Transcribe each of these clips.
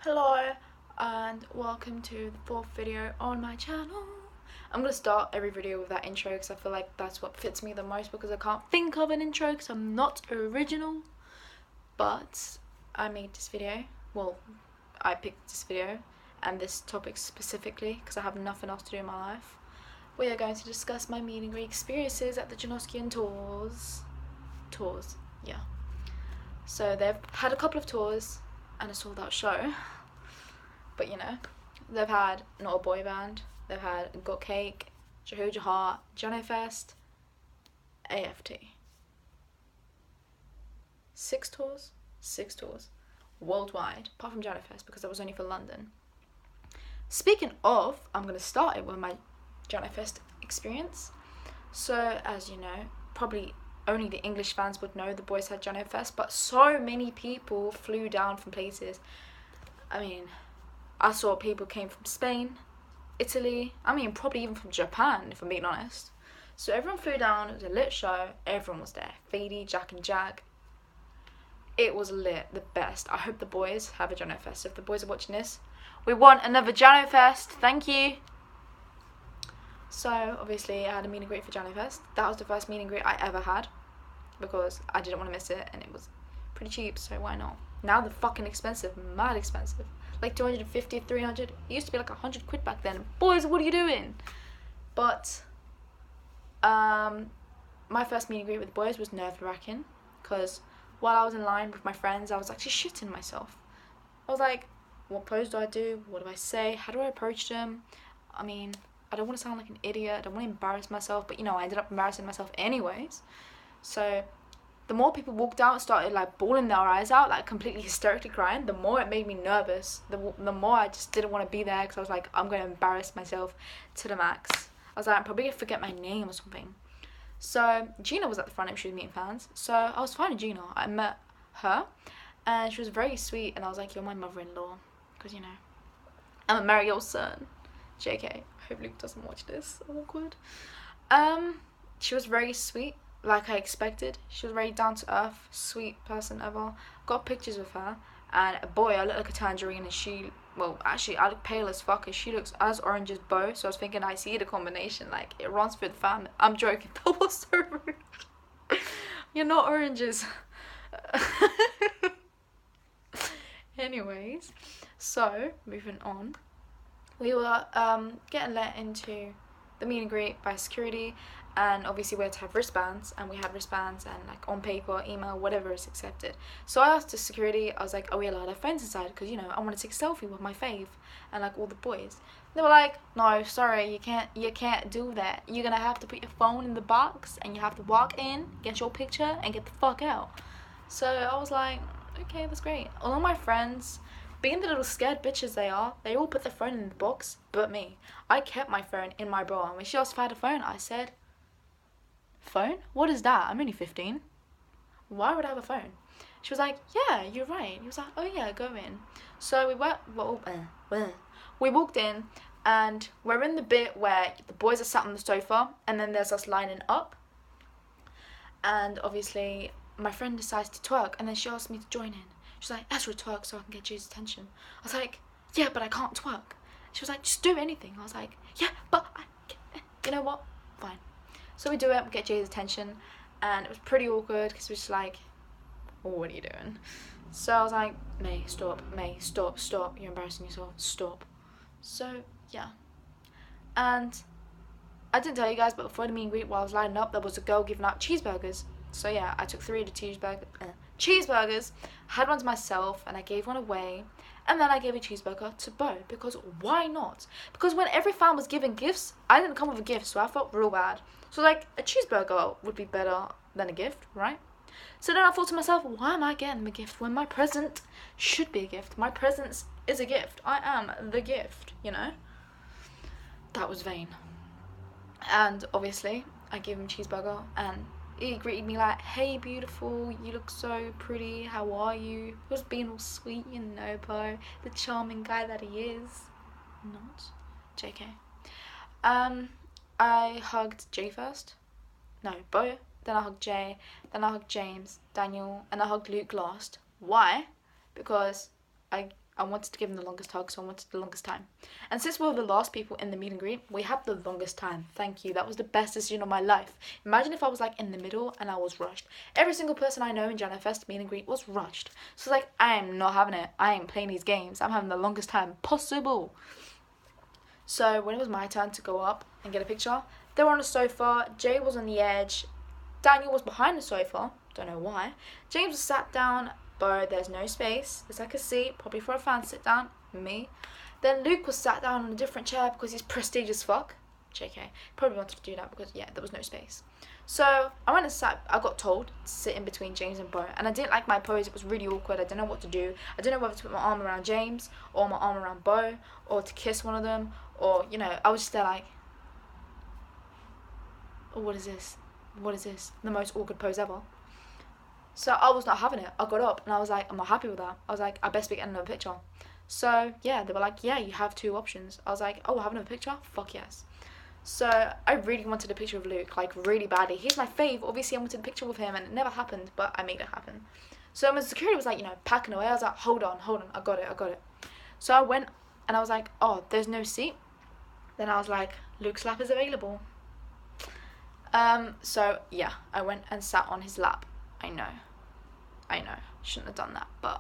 Hello and welcome to the fourth video on my channel. I'm going to start every video with that intro because I feel like that's what fits me the most because I can't think of an intro because I'm not original. But I made this video, well, I picked this video and this topic specifically because I have nothing else to do in my life. We are going to discuss my meet and greet experiences at the Janoskian tours, yeah. So they've had a couple of tours and a sold out show. But you know, they've had Not a Boy Band, they've had Got Cake, Jehovah's Heart, Janofest, AFT. Six tours worldwide, apart from Janofest because that was only for London. Speaking of, I'm going to start it with my Janofest experience. So as you know, probably only the English fans would know the boys had Janofest, but so many people flew down from places. I mean, I saw people came from Spain, Italy, probably even from Japan, if I'm being honest. So everyone flew down, it was a lit show, everyone was there. Fady, Jack and Jack. It was lit, the best. I hope the boys have a Janofest. So if the boys are watching this, we want another Janofest, thank you. So obviously I had a meet and greet for Janofest. That was the first meet and greet I ever had because I didn't want to miss it and it was pretty cheap, so why not? Now they're fucking expensive, mad expensive. Like 250, 300. It used to be like 100 quid back then. Boys, what are you doing? But my first meet and greet with the boys was nerve-wracking because while I was in line with my friends, I was actually shitting myself. I was like, what pose do I do? What do I say? How do I approach them? I mean, I don't want to sound like an idiot. I don't want to embarrass myself. But, you know, I ended up embarrassing myself anyways. So the more people walked out and started like bawling their eyes out, like completely hysterically crying, the more it made me nervous. The more I just didn't want to be there because I was like, I'm going to embarrass myself to the max. I was like, I'm probably going to forget my name or something. So Gina was at the front and she was meeting fans. So I was fine with Gina. I met her and she was very sweet and I was like, you're my mother-in-law because, you know, I'm a married old son. JK. I hope Luke doesn't watch this. Awkward. She was very sweet. Like I expected. She was very down to earth, sweet person ever. Got pictures with her, and boy, I look like a tangerine, and she, well, actually, I look pale as fuck, and she looks as orange as Bo. So I was thinking, I see the combination, like it runs through the family. I'm joking. That was so rude. You're not oranges. Anyways, so moving on, we were getting let into the meet and greet by security. And obviously we had to have wristbands, and we had wristbands and like on paper, email, whatever is accepted. So I asked the security, I was like, are we allowed to have phones inside? Because, you know, I want to take a selfie with my fave and like all the boys. They were like, no, sorry, you can't do that. You're gonna have to put your phone in the box and you have to walk in, get your picture and get the fuck out. So I was like, okay, that's great. All my friends, being the little scared bitches they are, they all put their phone in the box but me. I kept my phone in my bra, and when she asked if I had a phone, I said, phone? What is that? I'm only 15. Why would I have a phone? She was like, yeah, you're right. He was like, oh yeah, go in. So we walked in, and we're in the bit where the boys are sat on the sofa, and then there's us lining up. And obviously, my friend decides to twerk, and then she asked me to join in. She's like, Ezra, twerk so I can get Jay's attention. I was like, yeah, but I can't twerk. She was like, just do anything. I was like, yeah, but you know what? Fine. So we do it, we get Jay's attention, and it was pretty awkward because we're just like, oh, what are you doing? So I was like, May, stop, you're embarrassing yourself, stop. So, yeah. And I didn't tell you guys, but before the meet and greet, while I was lining up, there was a girl giving out cheeseburgers. So yeah, I took 3 of the cheeseburgers, had one to myself, and I gave one away. And then I gave a cheeseburger to Bo, because why not? Because when every fan was giving gifts, I didn't come with a gift, so I felt real bad. So like, a cheeseburger would be better than a gift, right? So then I thought to myself, why am I getting them a gift when my present should be a gift? My presence is a gift. I am the gift, you know? That was vain. And obviously, I gave him a cheeseburger, and he greeted me like, hey beautiful, you look so pretty, how are you? He was being all sweet, you know, Bo, the charming guy that he is. Not. JK. I hugged Jay first. No, Bo. Then I hugged Jay. Then I hugged James, Daniel, and I hugged Luke last. Why? Because I I wanted to give him the longest hug, so I wanted the longest time. And since we were the last people in the meet and greet, we had the longest time. Thank you. That was the best decision of my life. Imagine if I was like in the middle and I was rushed. Every single person I know in Janofest meet and greet was rushed. So it's like, I am not having it. I ain't playing these games. I'm having the longest time possible. So when it was my turn to go up and get a picture, they were on a sofa. Jay was on the edge. Daniel was behind the sofa. Don't know why. James was sat down. But there's no space. There's like a seat, probably for a fan to sit down. Me. Then Luke was sat down on a different chair because he's prestige as fuck. JK. Probably wanted to do that because, yeah, there was no space. So I went and sat. I got told to sit in between James and Bo. And I didn't like my pose. It was really awkward. I didn't know what to do. I didn't know whether to put my arm around James or my arm around Bo or to kiss one of them. Or, you know, I was just there like, oh, what is this? What is this? The most awkward pose ever. So I was not having it. I got up and I was like, I'm not happy with that. I was like, I best be getting another picture. So yeah, they were like, yeah, you have 2 options. I was like, oh, have another picture? Fuck yes. So I really wanted a picture of Luke, like really badly. He's my fave. Obviously I wanted a picture with him and it never happened, but I made it happen. So my security was like, you know, packing away. I was like, hold on, I got it. So I went and I was like, oh, there's no seat. Then I was like, Luke's lap is available. So yeah, I went and sat on his lap. I know, shouldn't have done that, but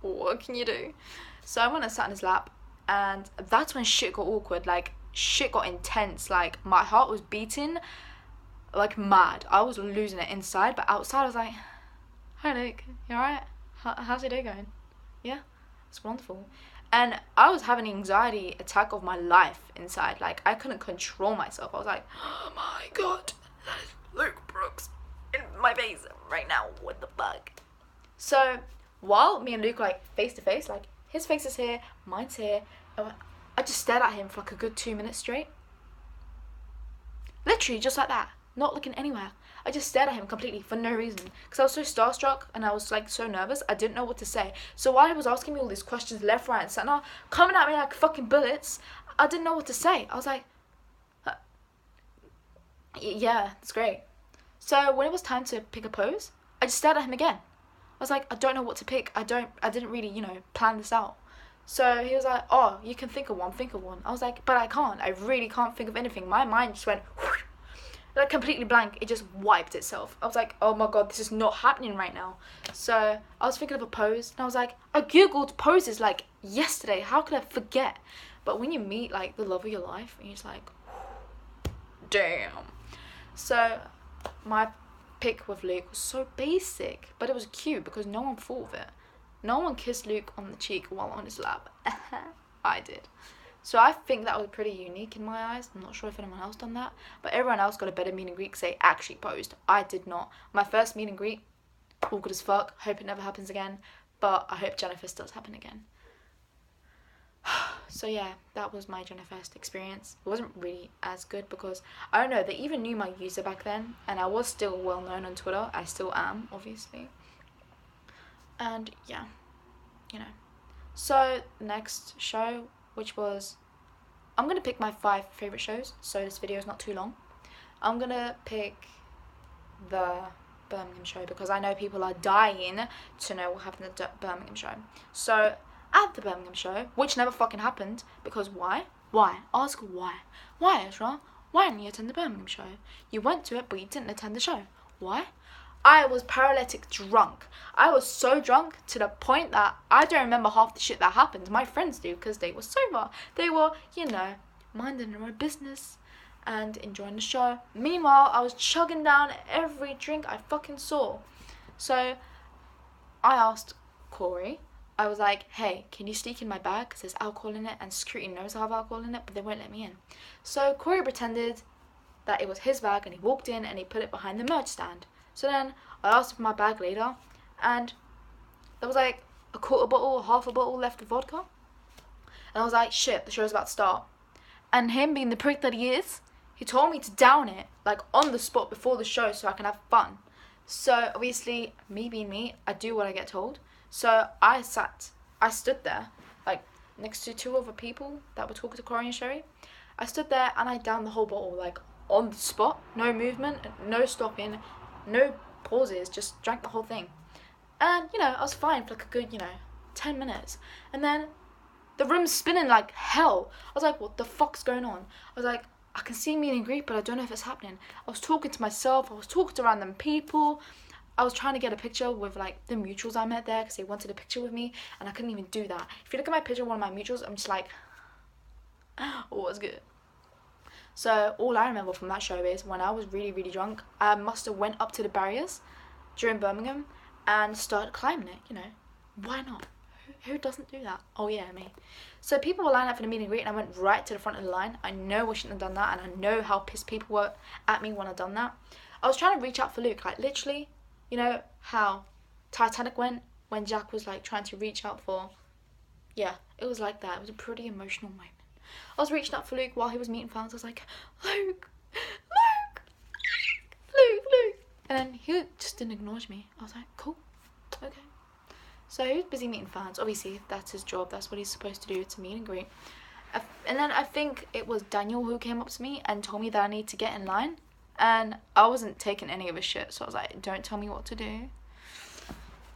what can you do? So I went and sat on his lap, and that's when shit got awkward, like, shit got intense, like, my heart was beating like mad. I was losing it inside, but outside I was like, hi Luke, you alright? How's your day going? Yeah, it's wonderful. And I was having an anxiety attack of my life inside, like, I couldn't control myself. I was like, oh my god, that is Luke Brooks in my face right now, what the fuck? So while me and Luke were like face to face, like his face is here, mine's here, I just stared at him for like a good 2 minutes straight. Literally just like that, not looking anywhere. I just stared at him completely for no reason because I was so starstruck and I was like so nervous. I didn't know what to say. So while he was asking me all these questions left, right, and center, coming at me like fucking bullets, I didn't know what to say. I was like, yeah, it's great. So when it was time to pick a pose, I just stared at him again. I was like, I don't know what to pick. I didn't really, you know, plan this out. So he was like, oh, you can think of one. I was like, but I can't. I really can't think of anything. My mind just went, whoosh, like completely blank. It just wiped itself. I was like, oh my god, this is not happening right now. So I was thinking of a pose, and I was like, I googled poses like yesterday. How could I forget? But when you meet like the love of your life, and you're just like, damn. So my pic with Luke was so basic, but it was cute because no one thought of it. No one kissed Luke on the cheek while on his lap. I did. So I think that was pretty unique in my eyes. I'm not sure if anyone else done that, but everyone else got a better meet and greet because they actually posed. I did not. My first meet and greet, awkward as fuck. Hope it never happens again, but I hope Janofest does happen again. So yeah, that was my Janofest experience. It wasn't really as good because, I don't know, they even knew my user back then, and I was still well known on Twitter. I still am, obviously. And yeah, you know. So next show, which was, I'm going to pick my 5 favourite shows, so this video is not too long. I'm going to pick the Birmingham show because I know people are dying to know what happened at the Birmingham show. So at the Birmingham show, which never fucking happened, because why? Why? Ask why. Why, Ezra? Why didn't you attend the Birmingham show? You went to it, but you didn't attend the show. Why? I was paralytic drunk. I was so drunk to the point that I don't remember half the shit that happened. My friends do because they were sober. They were, you know, minding their own business and enjoying the show. Meanwhile, I was chugging down every drink I fucking saw. So I asked Corey, I was like, hey, can you sneak in my bag because there's alcohol in it, and security knows I have alcohol in it, but they won't let me in. So Corey pretended that it was his bag and he walked in and he put it behind the merch stand. So then I asked for my bag later, and there was like a quarter bottle or half a bottle left of vodka. And I was like, shit, the show's about to start. And him being the prick that he is, he told me to down it like on the spot before the show so I can have fun. So obviously, me being me, I do what I get told. So I stood there like next to 2 other people that were talking to Corey and Sherry. I stood there and I downed the whole bottle like on the spot, no movement, no stopping, no pauses, just drank the whole thing. And, you know, I was fine for like a good, you know, 10 minutes. And then the room's spinning like hell. I was like, what the fuck's going on? I was like, I can see meet and greet, but I don't know if it's happening. I was talking to myself. I was talking to random people. I was trying to get a picture with like the mutuals I met there because they wanted a picture with me, and I couldn't even do that. If you look at my picture of one of my mutuals, I'm just like, oh, what's good? So all I remember from that show is when I was really, really drunk, I must have went up to the barriers during Birmingham and started climbing it, you know. Why not? Who doesn't do that? Oh yeah, me. So people were lining up for the meet and greet, and I went right to the front of the line. I know I shouldn't have done that, and I know how pissed people were at me when I done that. I was trying to reach out for Luke, like literally, you know how Titanic went when Jack was like trying to reach out for, yeah, it was like that. It was a pretty emotional moment. I was reaching out for Luke while he was meeting fans. I was like, Luke, Luke, Luke, Luke. And then he just didn't acknowledge me. I was like, cool, okay. So he was busy meeting fans. Obviously, that's his job. That's what he's supposed to do, to meet and greet. And then I think it was Daniel who came up to me and told me that I need to get in line. And I wasn't taking any of his shit. So I was like, don't tell me what to do.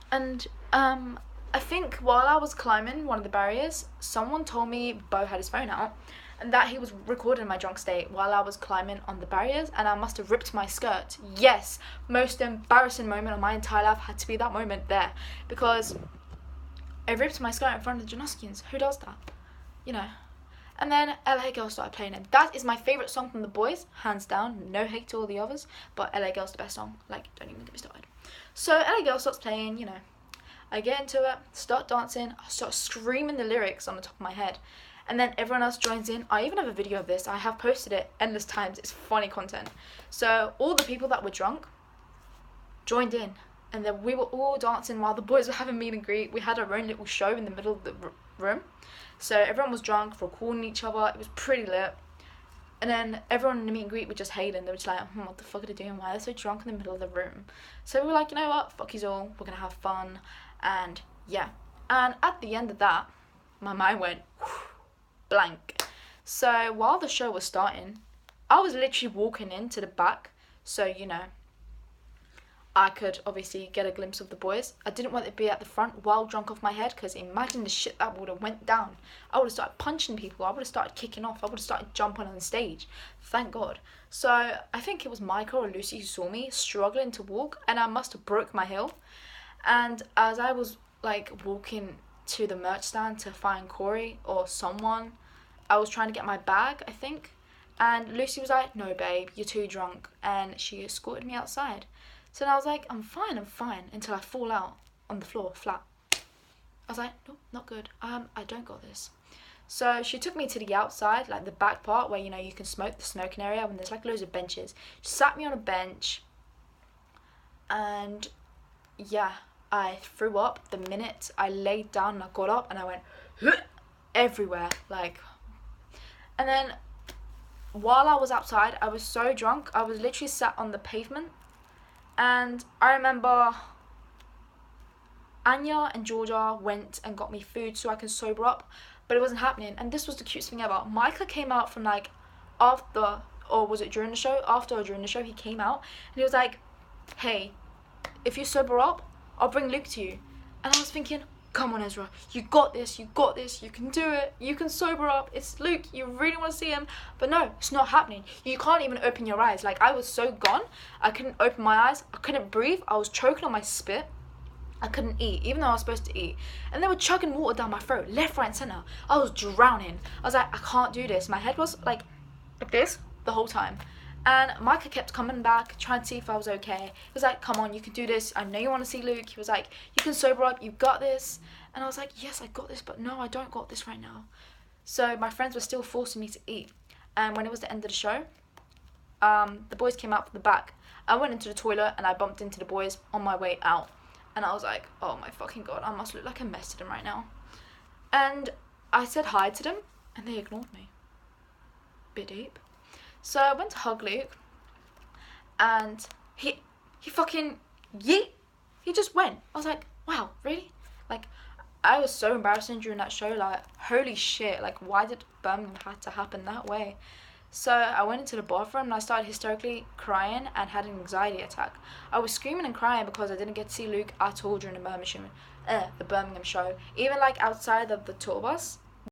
And I think while I was climbing one of the barriers, someone told me Bo had his phone out and that he was recording my drunk state while I was climbing on the barriers, and I must have ripped my skirt. Yes, most embarrassing moment of my entire life had to be that moment there, because I ripped my skirt in front of the Janoskians. Who does that? You know. And then LA Girl started playing, and that is my favourite song from the boys, hands down. No hate to all the others, but LA Girl's the best song. Like, don't even get me started. So LA Girl starts playing, you know. I get into it, start dancing, I start screaming the lyrics on the top of my head. And then everyone else joins in. I even have a video of this. I have posted it endless times. It's funny content. So all the people that were drunk joined in. And then we were all dancing while the boys were having meet and greet. We had our own little show in the middle of the room. So everyone was drunk, recording each other. It was pretty lit. And then everyone in the meet and greet were just hating. They were just like, what the fuck are they doing? Why are they so drunk in the middle of the room? So we were like, you know what? Fuck yous all. We're going to have fun. And yeah. And at the end of that, my mind went blank. So while the show was starting, I was literally walking into the back. So, you know, I could obviously get a glimpse of the boys. I didn't want to be at the front while drunk off my head, because imagine the shit that would have went down. I would have started punching people. I would have started kicking off. I would have started jumping on the stage. Thank God. So I think it was Michael or Lucy who saw me struggling to walk, and I must have broke my heel. And as I was like walking to the merch stand to find Corey or someone, I was trying to get my bag, I think. And Lucy was like, no babe, you're too drunk. And she escorted me outside. So then I was like, I'm fine, until I fall out on the floor, flat. I was like, no, not good. I don't got this. So she took me to the outside, like the back part where, you know, you can smoke, the smoking area, when there's like loads of benches. She sat me on a bench, and yeah, I threw up the minute I laid down and I got up, and I went everywhere, like. And then while I was outside, I was so drunk, I was literally sat on the pavement. And I remember Anya and Georgia went and got me food so I can sober up, but it wasn't happening. And this was the cutest thing ever. Micah came out from like after, or was it during the show? After or during the show, he came out and he was like, hey, if you sober up, I'll bring Luke to you. And I was thinking, come on Ezra, you got this, you can do it, you can sober up, it's Luke, you really want to see him. But no, it's not happening. You can't even open your eyes. Like, I was so gone, I couldn't open my eyes, I couldn't breathe, I was choking on my spit, I couldn't eat, even though I was supposed to eat. And they were chugging water down my throat, left, right and centre. I was drowning. I was like, I can't do this. My head was like this the whole time. And Micah kept coming back, trying to see if I was okay. He was like, come on, you can do this. I know you want to see Luke. He was like, you can sober up. You've got this. And I was like, yes, I got this. But no, I don't got this right now. So my friends were still forcing me to eat. And when it was the end of the show, the boys came out from the back. I went into the toilet and I bumped into the boys on my way out. And I was like, oh my fucking God, I must look like a mess to them right now. And I said hi to them and they ignored me. Bit deep. So I went to hug Luke, and he fucking yeet. He just went. I was like, wow, really? Like, I was so embarrassing during that show. Like, holy shit. Like, why did Birmingham have to happen that way? So I went into the bathroom and I started hysterically crying and had an anxiety attack. I was screaming and crying because I didn't get to see Luke at all during the Birmingham show. Even like outside of the tour bus,